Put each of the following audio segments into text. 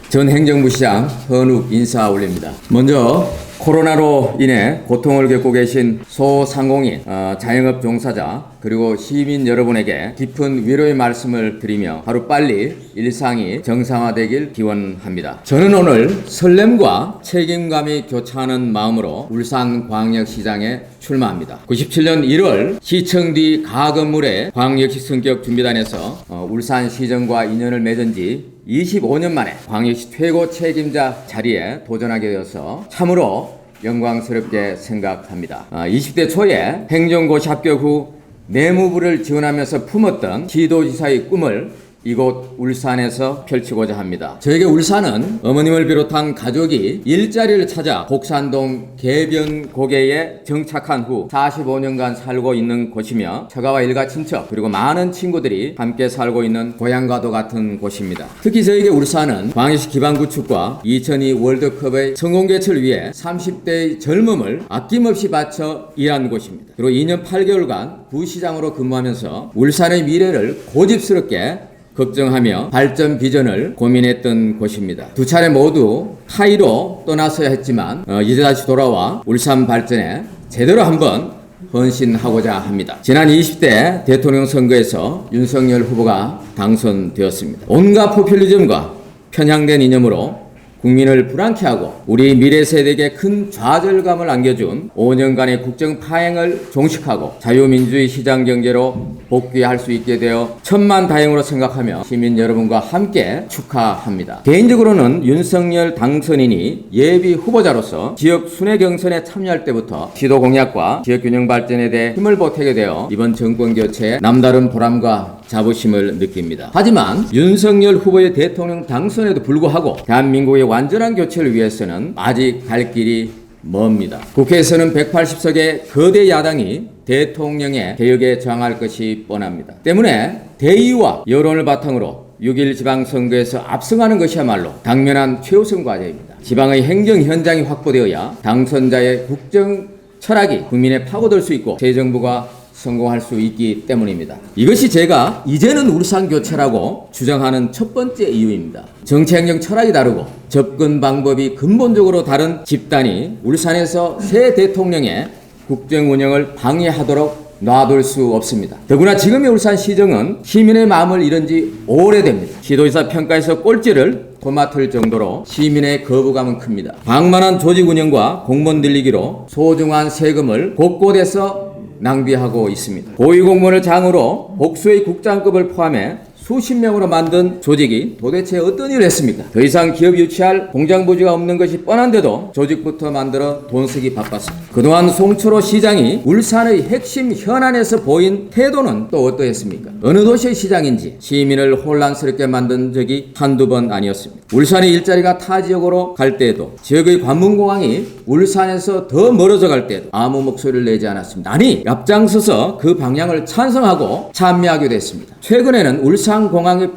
전 행정부 시장 헌욱 인사 올립니다. 먼저 코로나로 인해 고통을 겪고 계신 소상공인, 자영업 종사자 그리고 시민 여러분에게 깊은 위로의 말씀을 드리며 하루빨리 일상이 정상화되길 기원합니다. 저는 오늘 설렘과 책임감이 교차하는 마음으로 울산광역시장에 출마합니다. 97년 1월 시청 뒤 가건물의 광역시 성격 준비단에서 울산시정과 인연을 맺은 지 25년 만에 광역시 최고 책임자 자리에 도전하게 되어서 참으로 영광스럽게 생각합니다. 20대 초에 행정고시 합격 후 내무부를 지원하면서 품었던 지도지사의 꿈을 이곳 울산에서 펼치고자 합니다. 저에게 울산은 어머님을 비롯한 가족이 일자리를 찾아 곡산동 개변고개에 정착한 후 45년간 살고 있는 곳이며 처가와 일가 친척 그리고 많은 친구들이 함께 살고 있는 고향과도 같은 곳입니다. 특히 저에게 울산은 광역시 기반구축과 2002 월드컵의 성공 개최를 위해 30대의 젊음을 아낌없이 바쳐 일한 곳입니다. 그리고 2년 8개월간 부시장으로 근무하면서 울산의 미래를 고집스럽게 걱정하며 발전 비전을 고민했던 곳입니다. 두 차례 모두 타이로 떠났어야 했지만 이제 다시 돌아와 울산 발전에 제대로 한번 헌신하고자 합니다. 지난 20대 대통령 선거에서 윤석열 후보가 당선되었습니다. 온갖 포퓰리즘과 편향된 이념으로 국민을 불안케 하고 우리 미래 세대에게 큰 좌절감을 안겨준 5년간의 국정 파행을 종식하고 자유민주주의 시장 경제로 복귀할 수 있게 되어 천만다행으로 생각하며 시민 여러분과 함께 축하합니다. 개인적으로는 윤석열 당선인이 예비 후보자로서 지역 순회 경선에 참여할 때부터 시도 공약과 지역 균형 발전에 대해 힘을 보태게 되어 이번 정권 교체에 남다른 보람과 자부심을 느낍니다. 하지만 윤석열 후보의 대통령 당선에도 불구하고 대한민국의 완전한 교체를 위해서는 아직 갈 길이 멉니다. 국회에서는 180석의 거대 야당이 대통령의 개혁에 저항할 것이 뻔합니다. 때문에 대의와 여론을 바탕으로 6.1 지방선거에서 압승하는 것이야말로 당면한 최우선 과제입니다. 지방의 행정 현장이 확보되어야 당선자의 국정 철학이 국민에 파고들 수 있고 새 정부가 성공할 수 있기 때문입니다. 이것이 제가 이제는 울산 교체라고 주장하는 첫 번째 이유입니다. 정치행정 철학이 다르고 접근 방법이 근본적으로 다른 집단이 울산에서 새 대통령의 국정 운영을 방해하도록 놔둘 수 없습니다. 더구나 지금의 울산시정은 시민의 마음을 잃은 지 오래됩니다. 시도지사 평가에서 꼴찌를 도맡을 정도로 시민의 거부감은 큽니다. 방만한 조직 운영과 공무원 늘리기로 소중한 세금을 곳곳에서 낭비하고 있습니다. 고위공무원을 장으로 복수의 국장급을 포함해 수십 명으로 만든 조직이 도대체 어떤 일을 했습니까? 더 이상 기업 유치할 공장 부지가 없는 것이 뻔한데도 조직부터 만들어 돈 쓰기 바빴습니다. 그동안 송철호 시장이 울산의 핵심 현안에서 보인 태도는 또 어떠했습니까? 어느 도시의 시장인지 시민을 혼란스럽게 만든 적이 한두 번 아니었습니다. 울산의 일자리가 타 지역으로 갈 때에도 지역의 관문공항이 울산에서 더 멀어져 갈 때에도 아무 목소리를 내지 않았습니다. 아니, 앞장서서 그 방향을 찬성하고 참여하기도 했습니다. 최근에는 울산공항의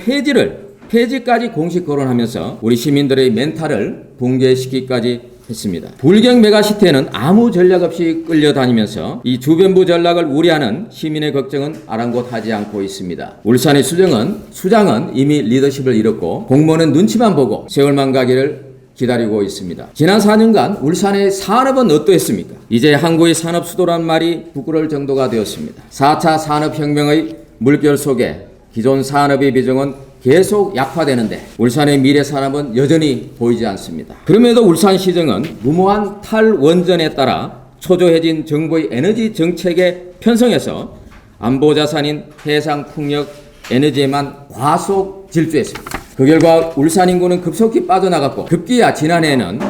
폐지까지 공식 거론하면서 우리 시민들의 멘탈을 붕괴시키기까지 했습니다. 불경 메가시티에는 아무 전략 없이 끌려다니면서 이 주변부 전략을 우려하는 시민의 걱정은 아랑곳하지 않고 있습니다. 울산의 수장은 이미 리더십을 잃었고 공무원은 눈치만 보고 세월만 가기를 기다리고 있습니다. 지난 4년간 울산의 산업은 어떠했습니까? 이제 한국의 산업 수도란 말이 부끄러울 정도가 되었습니다. 4차 산업혁명의 물결 속에 기존 산업의 비중은 계속 약화되는데 울산의 미래 산업은 여전히 보이지 않습니다. 그럼에도 울산시정은 무모한 탈원전에 따라 초조해진 정부의 에너지 정책에 편성해서 안보자산인 해상풍력 에너지에만 과속 질주했습니다. 그 결과 울산 인구는 급속히 빠져나갔고 급기야 지난해에는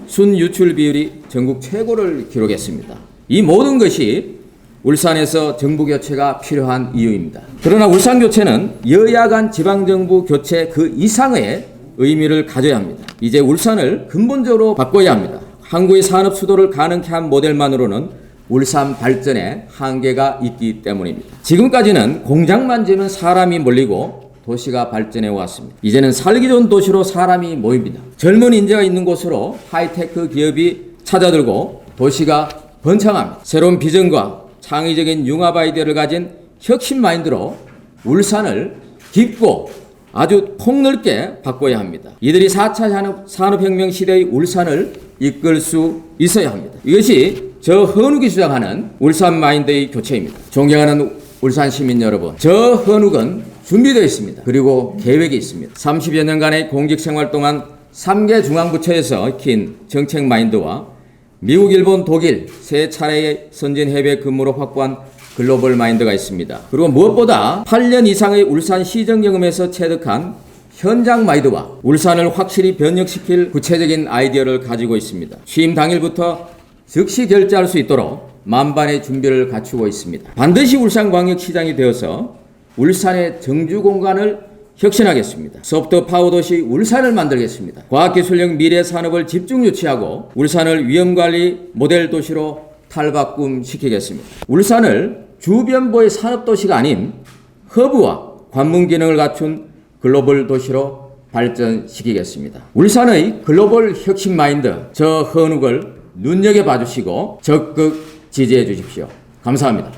순유출 비율이 전국 최고를 기록했습니다. 이 모든 것이 울산에서 정부 교체가 필요한 이유입니다. 그러나 울산 교체는 여야 간 지방정부 교체 그 이상의 의미를 가져야 합니다. 이제 울산을 근본적으로 바꿔야 합니다. 한국의 산업 수도를 가능케 한 모델만으로는 울산 발전에 한계가 있기 때문입니다. 지금까지는 공장만 지으면 사람이 몰리고 도시가 발전해 왔습니다. 이제는 살기 좋은 도시로 사람이 모입니다. 젊은 인재가 있는 곳으로 하이테크 기업이 찾아들고 도시가 번창합니다. 새로운 비전과 창의적인 융합 아이디어를 가진 혁신 마인드로 울산을 깊고 아주 폭넓게 바꿔야 합니다. 이들이 4차 산업혁명 시대의 울산을 이끌 수 있어야 합니다. 이것이 저 헌욱이 주장하는 울산 마인드의 교체입니다. 존경하는 울산 시민 여러분, 저 헌욱은 준비되어 있습니다. 그리고 계획이 있습니다. 30여 년간의 공직생활 동안 3개 중앙부처에서 익힌 정책 마인드와 미국, 일본, 독일 세 차례의 선진 해외 근무로 확보한 글로벌 마인드가 있습니다. 그리고 무엇보다 8년 이상의 울산 시정 경험에서 체득한 현장 마인드와 울산을 확실히 변혁시킬 구체적인 아이디어를 가지고 있습니다. 취임 당일부터 즉시 결제할 수 있도록 만반의 준비를 갖추고 있습니다. 반드시 울산광역시장이 되어서 울산의 정주 공간을 혁신하겠습니다. 소프트 파워 도시 울산을 만들겠습니다. 과학기술력 미래 산업을 집중 유치하고 울산을 위험관리 모델 도시로 탈바꿈시키겠습니다. 울산을 주변부의 산업도시가 아닌 허브와 관문 기능을 갖춘 글로벌 도시로 발전시키겠습니다. 울산의 글로벌 혁신 마인드, 저 헌욱을 눈여겨봐 주시고 적극 지지해 주십시오. 감사합니다.